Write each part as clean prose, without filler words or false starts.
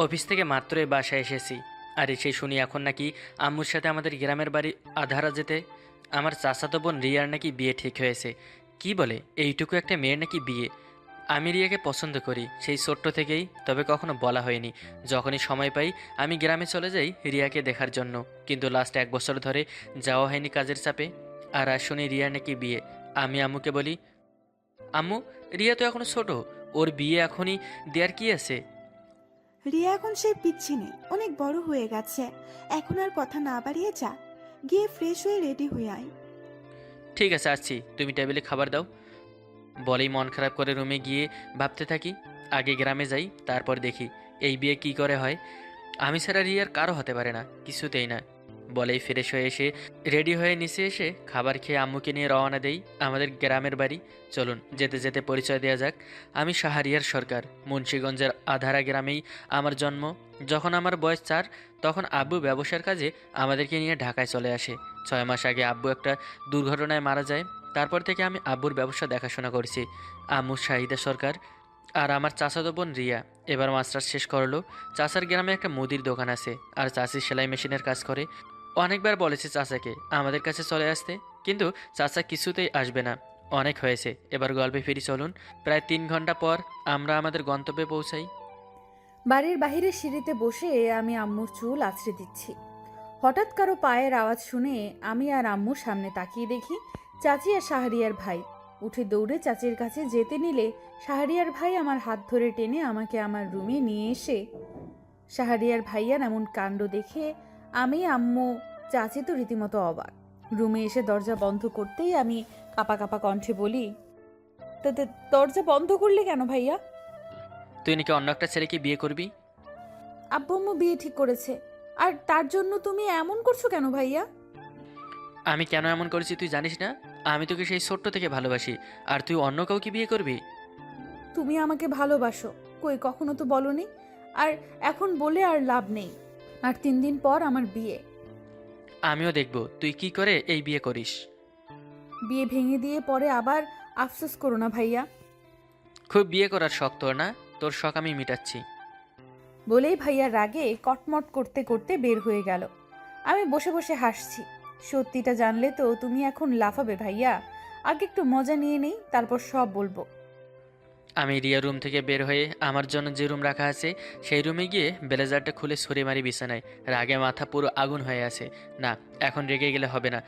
Office থেকে মাত্রই বাসায় এসেছি, আর এসে শুনি এখন নাকি আম্মুর সাথে আমাদের গ্রামের বাড়ি আধারা যেতে আমার চাচাতো বোন রিয়ার নাকি বিয়ে ঠিক হয়েছে। কি বলে, এইটুকু একটা মেয়ের নাকি বিয়ে? আমি রিয়াকে পছন্দ করি সেই ছোট্ট থেকেই, তবে কখনো বলা হয়নি। যখনই সময় পাই আমি গ্রামে চলে যাই রিয়াকে দেখার জন্য, কিন্তু লাস্ট 1 বছর ধরে যাওয়া হয়নি কাজের চাপে। আর আজ শুনি রিয়ার নাকি বিয়ে। আমি আম্মুকে বলি, আম্মু, রিয়া তো এখনো ছোট, ওর বিয়ে এখনই দেওয়ার কি আছে? রিয়া এখন সেই পিচ্ছি নেই, অনেক বড় হয়ে গেছে। এখন আর কথা না বাড়িয়ে যা, গিয়ে ফ্রেশ হয়ে রেডি হয়ে আয়। ঠিক আছে, আসছি, তুমি টেবিলে খাবার দাও। বলেই মন খারাপ করে রুমে গিয়ে ভাবতে থাকি, আগে গ্রামে যাই, তারপর দেখি এই বিয়ে কি করে হয়। আমি ছাড়া রিয়ার কারো হতে পারে না, কিছুতেই না। বলেই ফ্রেশ হয়ে এসে রেডি হয়ে নিচে এসে খাবার খেয়ে আম্মুকে নিয়ে রওনা দেই আমাদের গ্রামের বাড়ি। চলুন যেতে যেতে পরিচয় দেওয়া যাক। আমি শাহরিয়ার সরকার, মুন্সিগঞ্জের আধারা গ্রামেই আমার জন্ম। যখন আমার বয়স 4, তখন আব্বু ব্যবসার কাজে আমাদেরকে নিয়ে ঢাকায় চলে আসে। 6 মাস আগে আব্বু একটা দুর্ঘটনায় মারা যায়। তারপর থেকে আমি আব্বুর ব্যবসা দেখাশোনা করছি। আম্মু শাহিদা সরকার, আর আমার চাচাতো বোন রিয়া এবার মাস্টার্স শেষ করলো। চাচার গ্রামে একটা মুদির দোকান আছে, আর চাচি সেলাই মেশিনের কাজ করে। অনেকবার বলেছে চাচাকে আমাদের কাছে চলে আসতে, কিন্তু চাচা কিছুতেই আসবে না। অনেক হয়েছে, এবার গল্পে ফিরি চলুন। প্রায় 3 ঘন্টা পর আমরা আমাদের গন্তব্যে পৌঁছাই। বাড়ির বাহিরে সিঁড়িতে বসে আমি আম্মুর চুল আঁচড়ে দিচ্ছি। হঠাৎ কারো পায়ের আওয়াজ শুনে আমি আর আম্মুর সামনে তাকিয়ে দেখি চাচি আর শাহরিয়ার ভাই। উঠে দৌড়ে চাচির কাছে যেতে নিলে শাহরিয়ার ভাই আমার হাত ধরে টেনে আমাকে আমার রুমে নিয়ে এসে, শাহরিয়ার ভাইয়ার এমন কাণ্ড দেখে আমি, আম্মু, চাচি তো রীতিমতো অবাক। রুমে এসে দরজা বন্ধ করতেই আমি কাপা কাপা কণ্ঠে বলি, দরজা বন্ধ করলে কেন ভাইয়া?" তুই নাকি অন্য একটা ছেলেকে বিয়ে করবি? আব্বু আম্মু বিয়ে ঠিক করেছে, আর তার জন্য তুমি এমন করছো কেন ভাইয়া? আমি কেন এমন করেছি তুই জানিস না? আমি তোকে সেই ছোট্ট থেকে ভালোবাসি, আর তুই অন্য কাউকে বিয়ে করবি? তুমি আমাকে ভালোবাসো, কই কখনো তো বলনি। আর এখন বলে আর লাভ নেই। আর 3 দিন পর আমার বিয়ে। আমিও দেখব তুই কি করে এই বিয়ে করিস। বিয়ে ভেঙে দিয়ে পরে আবার আফসোস করো না ভাইয়া। খুব বিয়ে করার শখ তোর না? তোর শখ আমি মিটাচ্ছি। বলেই ভাইয়া রাগে কটমট করতে করতে বের হয়ে গেল। আমি বসে বসে হাসছি। সত্যিটা জানলে তো তুমি এখন লাফাবে ভাইয়া। আগে একটু মজা নিয়ে নেই, তারপর সব বলবো। আমি রিয়া রুম থেকে বের হয়ে আমার জন্য যে রুম রাখা আছে সেই রুমে গিয়ে ব্লেজারটা খুলে সরে মারি বিছানায়। রাগে মাথা পুরো আগুন হয়ে আছে। না, এখন রেগে গেলে হবে না,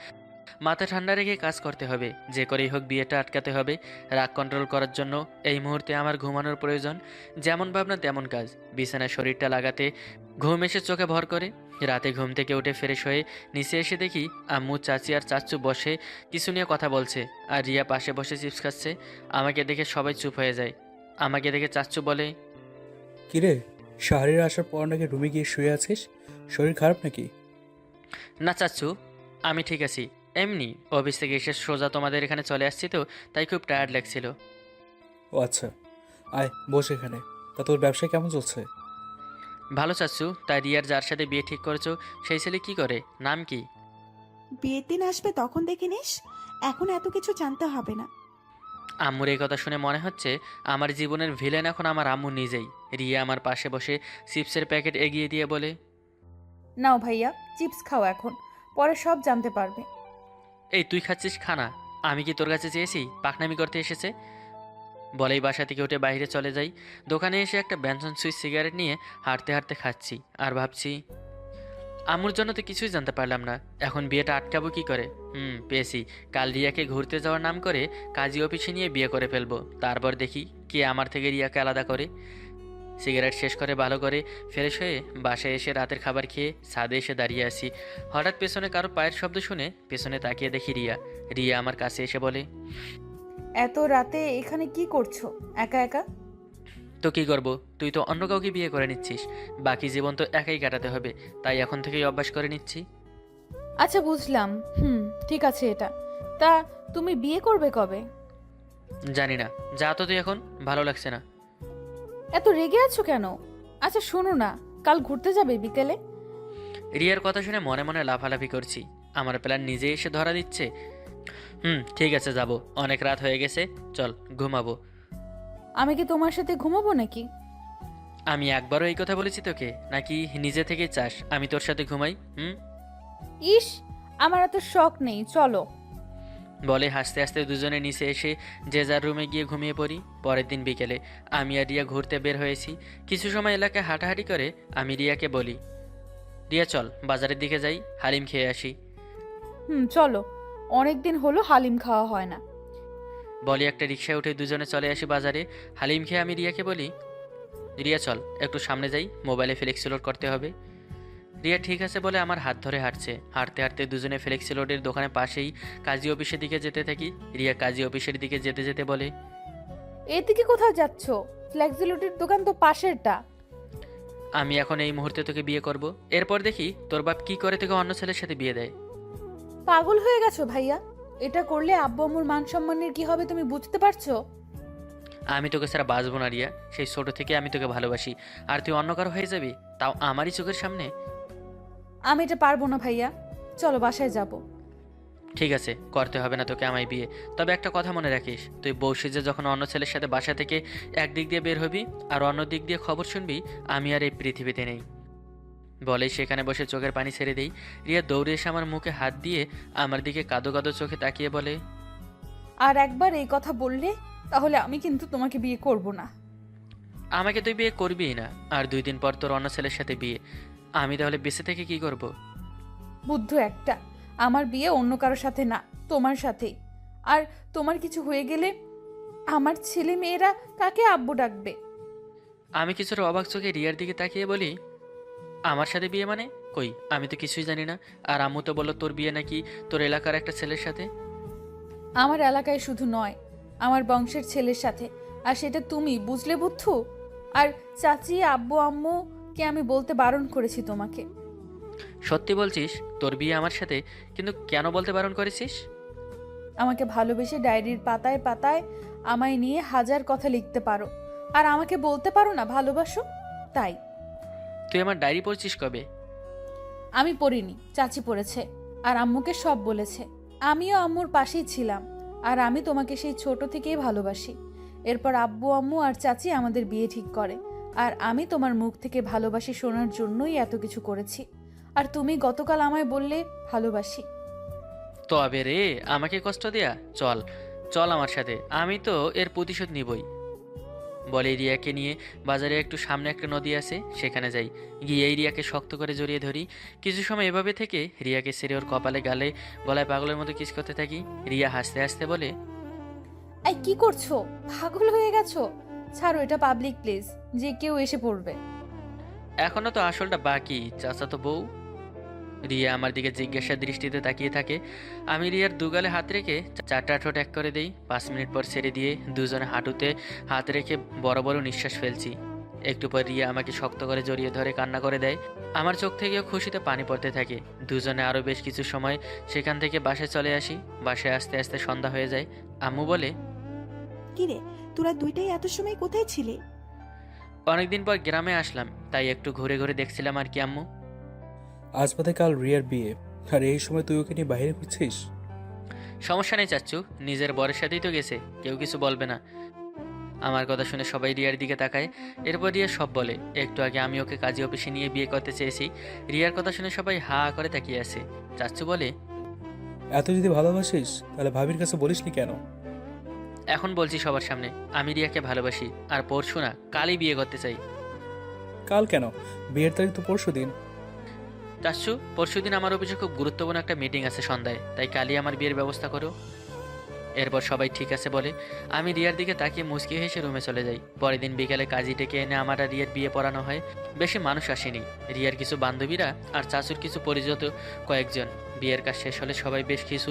মাথা ঠান্ডা রেখে কাজ করতে হবে। যে করেই হোক বিয়েটা আটকাতে হবে। রাগ কন্ট্রোল করার জন্য এই মুহূর্তে আমার ঘুমানোর প্রয়োজন। যেমন ভাবনা তেমন কাজ। বিছানায় শরীরটা লাগাতে ঘুম এসে চোখে ভর করে। রাতে ঘুম থেকে উঠে ফ্রেশ হয়ে নিচে এসে দেখি আম্মু, চাচি আর চাচ্চু বসে কিছু নিয়ে কথা বলছে, আর রিয়া পাশে বসে চিপস খাচ্ছে। আমাকে দেখে সবাই চুপ হয়ে যায়। আমাকে দেখে চাচ্চু বলে, কিরে, শাহরির আসার পর নাকি রুমে গিয়ে শুয়ে আছিস? শরীর খারাপ নাকি? না চাচ্চু, আমি ঠিক আছি। এমনি অফিস থেকে এসে সোজা তোমাদের এখানে চলে আসছি তো, তাই খুব টায়ার্ড লাগছিল। ও আচ্ছা, আয় বস এখানে। তা তোর ব্যবসা কেমন চলছে? ভালো চাচ্ছু। তাই রিয়ার যার সাথে বিয়ে ঠিক করেছো সেই ছেলে কি করে, নাম কি? বিয়ের দিন আসবে তখন দেখে নিস, এখন এত কিছু জানতে হবে না। আম্মুর এই কথা শুনে মনে হচ্ছে আমার জীবনের ভিলেন এখন আমার আম্মু নিজেই। রিয়া আমার পাশে বসে চিপসের প্যাকেট এগিয়ে দিয়ে বলে, নাও ভাইয়া, চিপস খাও এখন, পরে সব জানতে পারবে। এই তুই খাচ্ছিস খানা, আমি কি তোর কাছে চেয়েছি পাকনামি করতে এসেছে? বলেই বাসা থেকে উঠে বাইরে চলে যাই। দোকানে এসে একটা ব্যঞ্জন সুইচ সিগারেট নিয়ে হাঁটতে হাঁটতে খাচ্ছি, আর ভাবছি আম্মুর জন্য তো কিছুই জানতে পারলাম না, এখন বিয়েটা আটকাবো কি করে। পেয়েছি, কাল রিয়াকে ঘুরতে যাওয়ার নাম করে কাজী অফিসে নিয়ে বিয়ে করে ফেলবো। তারপর দেখি কে আমার থেকে রিয়াকে আলাদা করে। সিগারেট শেষ করে ভালো করে ফ্রেশ হয়ে বাসায় এসে রাতের খাবার খেয়ে ছাদে এসে দাঁড়িয়ে আছি। হঠাৎ পেছনে কারো পায়ের শব্দ শুনে পেছনে তাকিয়ে দেখি রিয়া। রিয়া আমার কাছে এসে বলে, এত রাতে এখানে কি করছো একা একা? তো কি করব, তুই তো অন্য কাউকে বিয়ে করে নিচ্ছিস, বাকি জীবন তো একাই কাটাতে হবে, তাই এখন থেকেই অভ্যাস করে নিচ্ছি। আচ্ছা বুঝলাম, ঠিক আছে এটা। তা তুমি বিয়ে করবে কবে? জানি না, যা তো তুই এখন, ভালো লাগছে না। এত রেগে আছো কেন? আচ্ছা শোনো না, কাল ঘুরতে যাবে বিকেলে? রিয়ার কথা শুনে মনে মনে লাফালাফি করছি। আমার প্ল্যান নিজে এসে ধরা দিচ্ছে। ঠিক আছে, যাব, অনেক রাত হয়ে গেছে, চল ঘুমাবো। আমি কি তোমার সাথে ঘুমাবো নাকি? আমি একবারও এই কথা বলেছি তোকে, নাকি নিজে থেকে চাস আমি তোর সাথে ঘুমাই? ইস, আমার এত শখ নেই, চলো। বলে হাসতে হাসতে দুজনে নিচে এসে যে যার রুমে গিয়ে ঘুমিয়ে পড়ি। পরের দিন বিকেলে আমি আর রিয়া ঘুরতে বের হয়েছি। কিছু সময় এলাকায় হাঁটাহাঁটি করে আমি রিয়াকে বলি, রিয়া চল বাজারের দিকে যাই, হালিম খেয়ে আসি। চলো, অনেক দিন হলো হালিম খাওয়া হয় না। বলি একটা রিকশায় উঠে দুজনে চলে আসি বাজারে। হালিম খেয়ে আমি রিয়াকে বলি, রিয়া চল একটু সামনে যাই, মোবাইলে ফ্লেক্সি লোড করতে হবে। রিয়া ঠিক আছে বলে আমার হাত ধরে হাঁটছে। হাঁটতে হাঁটতে দুজনে ফ্লেক্সি লোডের দোকানের পাশেই কাজী অফিসের দিকে যেতে থাকি। রিয়া কাজী অফিসের দিকে যেতে যেতে বলে, এদিকে কোথায় যাচ্ছ? ফ্লেক্সিলোডের দোকান তো পাশেরটা। আমি এখন এই মুহূর্তে তোকে বিয়ে করব, এরপর দেখি তোর বাপ কি করে তোকে অন্য ছেলের সাথে বিয়ে দেয়। পাগল হয়ে গেছো ভাইয়া? এটা করলে আব্বু আম্মুর মান সম্মানের কি হবে তুমি বুঝতে পারছো? আমি তোকে ছাড়া বাঁচবো না রিয়া, সেই ছোট থেকে আমি তোকে ভালোবাসি, আর তুই অন্য কারো হয়ে যাবি, তাও আমারই চোখের সামনে। আমি এটা পারবো না ভাইয়া, চলো বাসায় যাব। ঠিক আছে, করতে হবে না তোকে আমায় বিয়ে, তবে একটা কথা মনে রাখিস, তুই বউ সেজে যখন অন্য ছেলের সাথে বাসা থেকে একদিক দিয়ে বের হবি আর অন্য দিক দিয়ে খবর শুনবি আমি আর এই পৃথিবীতে নেই। বলেই সেখানে বসে চোখের পানি ছেড়ে দেই। রিয়া দৌড়ে এসে আমার মুখে হাত দিয়ে আমার দিকে কাদো কাদো চোখে তাকিয়ে বলে, আর একবার এই কথা বললে তাহলে আমি কিন্তু তোমাকে বিয়ে করব না। আমাকে তুই বিয়ে করবিই না, আর 2 দিন পর তোর অন্য ছেলের সাথে বিয়ে, আমি তাহলে বেঁচে থেকে কি করব? বুদ্ধ একটা, আমার বিয়ে অন্য কারোর সাথে না, তোমার সাথেই। আর তোমার কিছু হয়ে গেলে আমার ছেলে মেয়েরা কাকে আব্বু ডাকবে? আমি কিছুটা অবাক চোখে রিয়ার দিকে তাকিয়ে বলি, আমার সাথে বিয়ে মানে? কই, আমি তো কিছুই জানি না। আর আম্মু তো বললো তোর বিয়ে নাকি তোর এলাকার একটা ছেলের সাথে। আমার এলাকায় শুধু নয়, আমার বংশের ছেলের সাথে, আর সেটা তুমি বুঝলে বুদ্ধু? আর চাচি আব্বু আম্মুকে আমি বলতে বারণ করেছি তোমাকে। সত্যি বলছিস তোর বিয়ে আমার সাথে? কিন্তু কেন বলতে বারণ করেছিস? আমাকে ভালোবেসে ডায়েরির পাতায় পাতায় আমায় নিয়ে হাজার কথা লিখতে পারো, আর আমাকে বলতে পারো না ভালোবাসো, তাই। তুই আমার ডায়েরি পড়ছিস কবে? আমি পড়িনি, চাচি পড়েছে, আর আম্মুকে সব বলেছে। আমিও আম্মুর পাশেই ছিলাম, আর আমি তোমাকে সেই ছোট থেকেই ভালোবাসি। এরপর আব্বু আম্মু আর চাচি আমাদের বিয়ে ঠিক করে, আর আমি তোমার মুখ থেকে ভালোবাসি শোনার জন্যই এত কিছু করেছি। আর তুমি গতকাল আমায় বললে ভালোবাসি। তবে রে, আমাকে কষ্ট দেয়া? চল চল আমার সাথে, আমি তো এর প্রতিশোধ নিবই। বলে রিয়াকে নিয়ে বাজারে একটু সামনে একটা নদী আছে, সেখানে যাই। গিয়ে রিয়াকে শক্ত করে জড়িয়ে ধরি। কিছু সময় এভাবে থেকে রিয়াকে ছেড়ে ওর কপালে গালে গলায় পাগলের মতো কিস করতে থাকি। রিয়া হাসতে হাসতে বলে, এই কি করছো? পাগল হয়ে গেছো? ছাড়ো, এটা পাবলিক প্লেস, যে কেউ এসে পড়বে। এখনো তো আসলটা বাকি, চাচা তো বউ। রিয়া আমার দিকে জিজ্ঞাসা দৃষ্টিতে তাকিয়ে থাকে। আমি রিয়ার দুগালে হাত রেখে 4টা ঠোঁট এক করে দেই। 5 মিনিট পর ছেড়ে দিয়ে দুজনে হাঁটুতে হাত রেখে বড় বড় নিঃশ্বাস ফেলছি। একটু পর রিয়া আমাকে শক্ত করে জড়িয়ে ধরে কান্না করে দেয়। আমার চোখ থেকেও খুশিতে পানি পড়তে থাকে। দুজনে আরও বেশ কিছু সময় সেখান থেকে বাসায় চলে আসি। বাসায় আসতে আসতে সন্ধ্যা হয়ে যায়। আম্মু বলে, কিরে, তোরা দুইটাই এত সময় কোথায় ছিলে? অনেকদিন পর গ্রামে আসলাম, তাই একটু ঘুরে ঘুরে দেখছিলাম আর কি আম্মু। আজ বাদে কাল রিয়ার বিয়ে, আর এই সময় তুই ওকে নিয়ে বাইরে ঘুরছিস? সমস্যা নেই চাচ্চু, নিজের বরের সাথেই তো গেছে, কেউ কিছু বলবে না। আমার কথা শুনে সবাই রিয়ার দিকে তাকায়। এরপর রিয়া সব বলে। একটু আগে আমি ওকে কাজী অফিসে নিয়ে বিয়ে করতে চেয়েছি। রিয়ার কথা শুনে সবাই হা করে তাকিয়ে আছে। চাচ্চু বলে, এত যদি ভালোবাসিস তাহলে ভাবির কাছে বলিসনি কেন? এখন বলছি সবার সামনে, আমি রিয়াকে ভালোবাসি, আর পরশু না কালই বিয়ে করতে চাই। কাল কেন? বিয়ের তারিখ তো পরশু দিন। চাচ্চু, পরশু দিন আমার অফিসে খুব গুরুত্বপূর্ণ একটা মিটিং আছে সন্ধ্যায়, তাই কালই আমার বিয়ের ব্যবস্থা করো। এরপর সবাই ঠিক আছে বলে। আমি রিয়ার দিকে তাকিয়ে মুচকি হেসে রুমে চলে যাই। পরের দিন বিকেলে কাজী ডেকে এনে আমার আর রিয়ার বিয়ে পড়ানো হয়। বেশি মানুষ আসেনি, রিয়ার কিছু বান্ধবীরা আর চাচুর কিছু পরিচিত কয়েকজন। বিয়ের কাজ শেষ হলে সবাই বেশ কিছু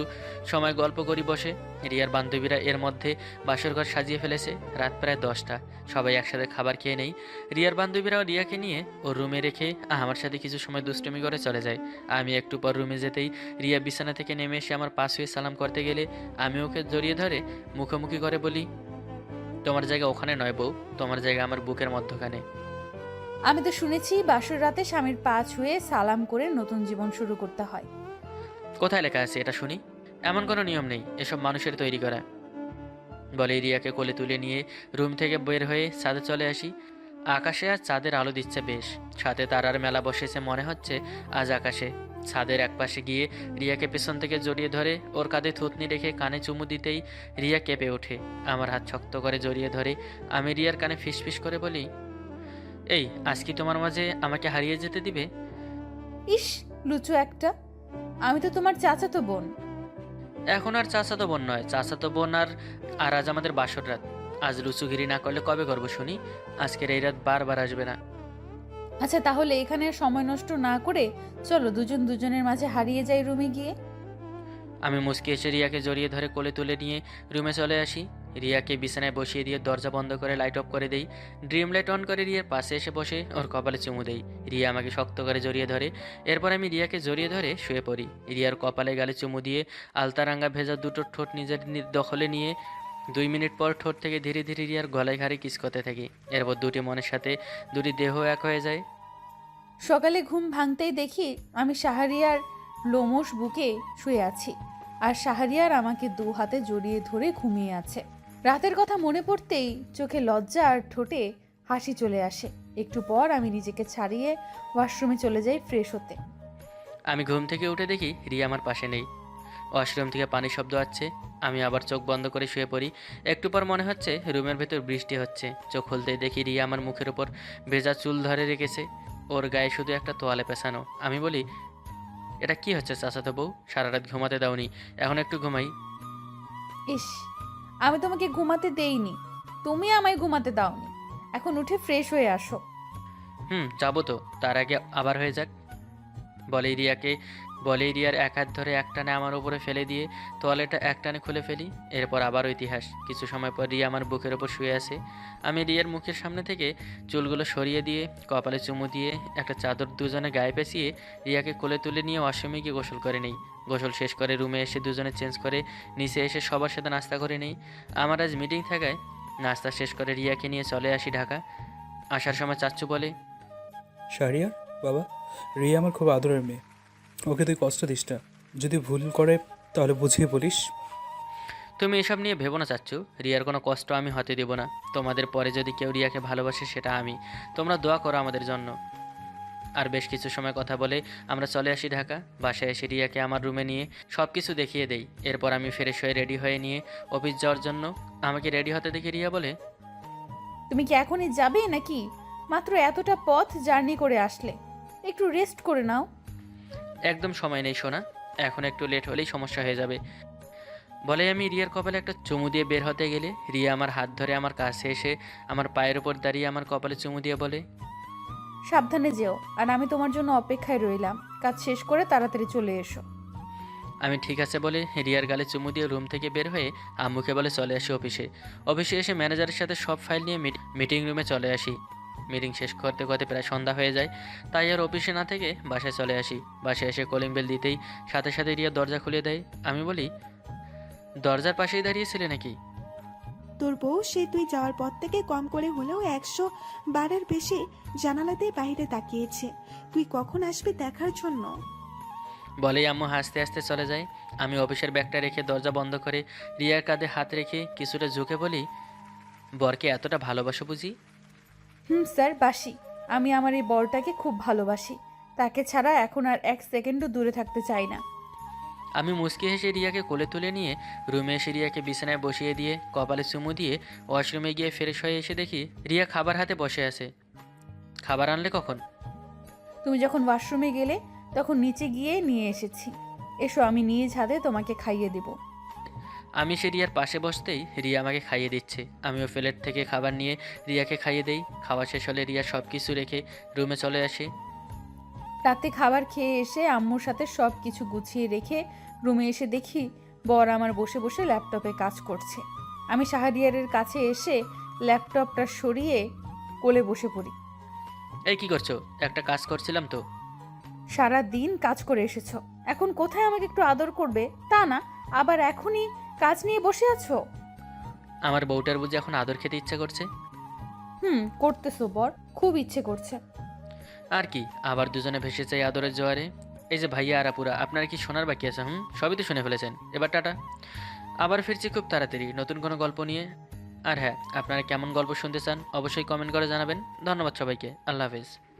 সময় গল্প করি বসে। রিয়ার বান্ধবীরা এর মধ্যে বাসর ঘর সাজিয়ে ফেলেছে। রাত প্রায় 10টা, সবাই একসাথে খাবার খেয়ে নেই। রিয়ার বান্ধবীরাও রিয়াকে নিয়ে ওর রুমে রেখে আমার সাথে কিছু সময় দুষ্টুমি করে চলে যায়। আমি একটু পর রুমে যেতেই রিয়া বিছানা থেকে নেমে এসে আমার পাশ হয়ে সালাম করতে গেলে আমি ওকে জড়িয়ে ধরে মুখোমুখি করে বলি, তোমার জায়গা ওখানে নয় বউ, তোমার জায়গা আমার বুকের মধ্যখানে। আমি তো শুনেছি বাসর রাতে স্বামীর পা ছুঁয়ে সালাম করে নতুন জীবন শুরু করতে হয়। কোথায় লেখা আছে এটা শুনি? এমন কোনো নিয়ম নেই, এসব মানুষের তৈরি করা। বলে রিয়াকে কোলে তুলে নিয়ে রুম থেকে বের হয়ে ছাদে চলে আসি। আকাশে আজ চাঁদের আলো দিচ্ছে বেশ, সাথে তারার মেলা বসেছে মনে হচ্ছে আজ আকাশে। ছাদের একপাশে গিয়ে রিয়াকে পেছন থেকে জড়িয়ে ধরে ওর কাঁধে থুতনি রেখে কানে চুমু দিতেই রিয়া কেঁপে ওঠে। আমার হাত শক্ত করে জড়িয়ে ধরে আমি রিয়ার কানে ফিসফিস করে বলি, এই আজ কি তোমার মাঝে আমাকে হারিয়ে যেতে দিবে? ইস, লুচু একটা, আমি তো তোমার চাচাতো বোন। এখন আর চাচাতো বোন নয়, চাচাতো বোন। আর আর আজ আমাদের বাসর রাত। আজ লুচুগিরি না করলে কবে করবো শুনি? আজকের এই রাত বারবার আসবে না। আচ্ছা, তাহলে এখানে আর সময় নষ্ট না করে চলো দুজন দুজনের মাঝে হারিয়ে যাই রুমে গিয়ে। আমি মুচকি এসে রিয়াকে জড়িয়ে ধরে কোলে তুলে নিয়ে রুমে চলে আসি। রিয়াকে বিছানায় বসিয়ে দিয়ে দরজা বন্ধ করে লাইট অফ করে দেই। ড্রিম লাইট অন করে রিয়ার পাশে এসে বসে ওর কপালে চুমু দেই। রিয়া আমাকে শক্ত করে জড়িয়ে ধরে। এরপর আমি রিয়াকে জড়িয়ে ধরে শুয়ে পড়ি। রিয়ার কপালে গালে চুমু দিয়ে আলতারাঙ্গা ভেজা দুটো ঠোঁট নিজের দখলে নিয়ে 2 মিনিট পর ঠোঁট থেকে ধীরে ধীরে রিয়ার গলায় ঘাড়ে কিস করতে থাকি। এরপর দুটি মনের সাথে দুটি দেহ এক হয়ে যায়। সকালে ঘুম ভাঙতেই দেখি আমি শাহরিয়ার লোমশ বুকে শুয়ে আছি, আর শাহরিয়ার আমাকে দু হাতে জড়িয়ে ধরে ঘুমিয়ে আছে। রাতের কথা মনে পড়তেই চোখে লজ্জা আর ঠোঁটে হাসি চলে আসে। একটু পর আমি নিজেকে ছাড়িয়ে ওয়াশরুমে চলে যাই ফ্রেশ হতে। আমি ঘুম থেকে উঠে দেখি রিয়া আমার পাশে নেই। ওয়াশরুম থেকে পানির শব্দ আসছে। আমি আবার চোখ বন্ধ করে শুয়ে পড়ি। একটু পর মনে হচ্ছে রুমের ভেতর বৃষ্টি হচ্ছে। চোখ খুলতেই দেখি রিয়া আমার মুখের উপর ভেজা চুল ধরে রেখেছে। ওর গায়ে শুধু একটা তোয়ালে পেছানো। আমি বলি, এটা কি হচ্ছে চাচাতো বউ? সারা রাত ঘুমাতে দাওনি, এখন একটু ঘুমাই। ইস, আমি তোমাকে ঘুমাতে দেইনি, তুমি আমায় ঘুমাতে দাওনি। এখন উঠে ফ্রেশ হয়ে আসো। যাবো তো, তার আগে আবার হয়ে যাক। বলেই রিয়ার এক হাত ধরে একটানে আমার উপরে ফেলে দিয়ে তোয়ালেটা একটানে খুলে ফেলি। এরপর আবারও ইতিহাস। কিছু সময় পর রিয়া আমার বুকের ওপর শুয়ে আছে। আমি রিয়ার মুখের সামনে থেকে চুলগুলো সরিয়ে দিয়ে কপালে চুমু দিয়ে একটা চাদর দুজনে গায়ে পেঁচিয়ে রিয়াকে কোলে তুলে নিয়ে ওয়াশরুমে গিয়ে গোসল করে নেই। গোসল শেষ করে রুমে এসে দুজনে চেঞ্জ করে নিচে এসে সবার সাথে নাস্তা করে নেই। আমার আজ মিটিং থাকায় নাস্তা শেষ করে রিয়াকে নিয়ে চলে আসি ঢাকা। আসার সময় চাচ্চু বলে, শাহরিয়ার বাবা, রিয়া আমার খুব আদরের মেয়ে, ওকে তুই কষ্ট দিস না। যদি ভুল করে তাহলে বুঝিয়ে বলিস। তুমি এসব নিয়ে ভেবো না চাচ্চু, রিয়ার কোনো কষ্ট আমি হতে দেব না। তোমাদের পরে যদি কেউ রিয়াকে ভালোবাসে সেটা আমি। তোমরা দোয়া করো আমাদের জন্য। আর বেশ কিছু সময় কথা বলে আমরা চলে আসি ঢাকা। বাসায় এসে রিয়াকে আমার রুমে নিয়ে সব কিছু দেখিয়ে দেই। এরপর আমি ফ্রেশ হয়ে রেডি হয়ে নিয়ে অফিস যাওয়ার জন্য আমাকে রেডি হতে দেখে রিয়া বলে, তুমি কি এখনই যাবে নাকি? মাত্র এতটা পথ জার্নি করে আসলে, একটু রেস্ট করে নাও। একদম সময় নেই সোনা, এখন একটু লেট হলেই সমস্যা হয়ে যাবে। বলে আমি রিয়ার কপালে একটা চুমু দিয়ে বের হতে গেলে রিয়া আমার হাত ধরে আমার কাছে এসে আমার পায়ের উপর দাঁড়িয়ে আমার কপালে চুমু দিয়ে বলে, সাবধানে যেও, আর আমি তোমার জন্য অপেক্ষায় রইলাম। কাজ শেষ করে তাড়াতাড়ি চলে এসো। আমি ঠিক আছে বলে রিয়ার গালে চুমু দিয়ে রুম থেকে বের হয়ে আম্মুকে বলে চলে আসি অফিসে। অফিসে এসে ম্যানেজারের সাথে সব ফাইল নিয়ে মিটিং রুমে চলে আসি। মিটিং শেষ করতে করতে প্রায় সন্ধ্যা হয়ে যায়, তাই আর অফিসে না থেকে বাসায় চলে আসি। বাসায় এসে কলিং বেল দিতেই সাথে সাথে রিয়া দরজা খুলে দেয়। আমি বলি, দরজার পাশেই দাঁড়িয়েছিলে নাকি? তোর বউ সে তুই যাওয়ার পর থেকে কম করে হলেও 100 বারের বেশি জানালাতেই বাইরে তাকিয়েছে তুই কখন আসবি দেখার জন্য। বলেই আম্মু হাসতে হাসতে চলে যায়। আমি অফিসের ব্যাগটা রেখে দরজা বন্ধ করে রিয়ার কাঁধে হাত রেখে কিছুটা ঝুঁকে বলি, বরকে এতটা ভালোবাসো বুঝি? স্যার, বাসি। আমি আমার এই বরটাকে খুব ভালোবাসি, তাকে ছাড়া এখন আর এক সেকেন্ডও দূরে থাকতে চাই না। আমি মুচকি হেসে রিয়াকে কোলে তুলে নিয়ে রুমে এসে রিয়াকে বিছানায় বসিয়ে দিয়ে কপালে চুমু দিয়ে ওয়াশরুমে গিয়ে ফ্রেশ হয়ে এসে দেখি রিয়া খাবার হাতে বসে আছে। খাবার আনলে কখন? তুমি যখন ওয়াশরুমে গেলে তখন নিচে গিয়ে নিয়ে এসেছি। এসো, আমি নিজ হাতে তোমাকে খাইয়ে দেব। আমি সে রিয়ার পাশে বসতেই রিয়া আমাকে খাইয়ে দিচ্ছে। আমিও প্লেট থেকে খাবার নিয়ে রিয়াকে খাইয়ে দেই। খাওয়া শেষ হলে রিয়া সব কিছু রেখে রুমে চলে আসে। রাতে খাবার খেয়ে এসে আম্মুর সাথে সব কিছু গুছিয়ে রেখে রুমে এসে দেখি বর আমার বসে বসে ল্যাপটপে কাজ করছে। আমি শাহরিয়ারের কাছে এসে ল্যাপটপটা সরিয়ে কোলে বসে পড়ি। এই কি করছো? একটা কাজ করছিলাম তো। সারা দিন কাজ করে এসেছো, এখন কোথায় আমাকে একটু আদর করবে তা না, আবার এখনই কাজ নিয়ে বসে আছো। আমার বউটার বুঝি এখন আদর খেতে ইচ্ছা করছে? করতেছো বর, খুব ইচ্ছে করছে। আর কি, আবার দুজনে ভেসে চাই আদরের জোয়ারে। এই যে ভাইয়া আর আপুরা, আপনার কি শোনার বাকি আছে? সবই তো শুনে ফেলেছেন, এবার টাটা। আবার ফিরছি খুব তাড়াতাড়ি নতুন কোনো গল্প নিয়ে। আর হ্যাঁ, আপনারা কেমন গল্প শুনতে চান অবশ্যই কমেন্ট করে জানাবেন। ধন্যবাদ সবাইকে। আল্লাহ হাফেজ।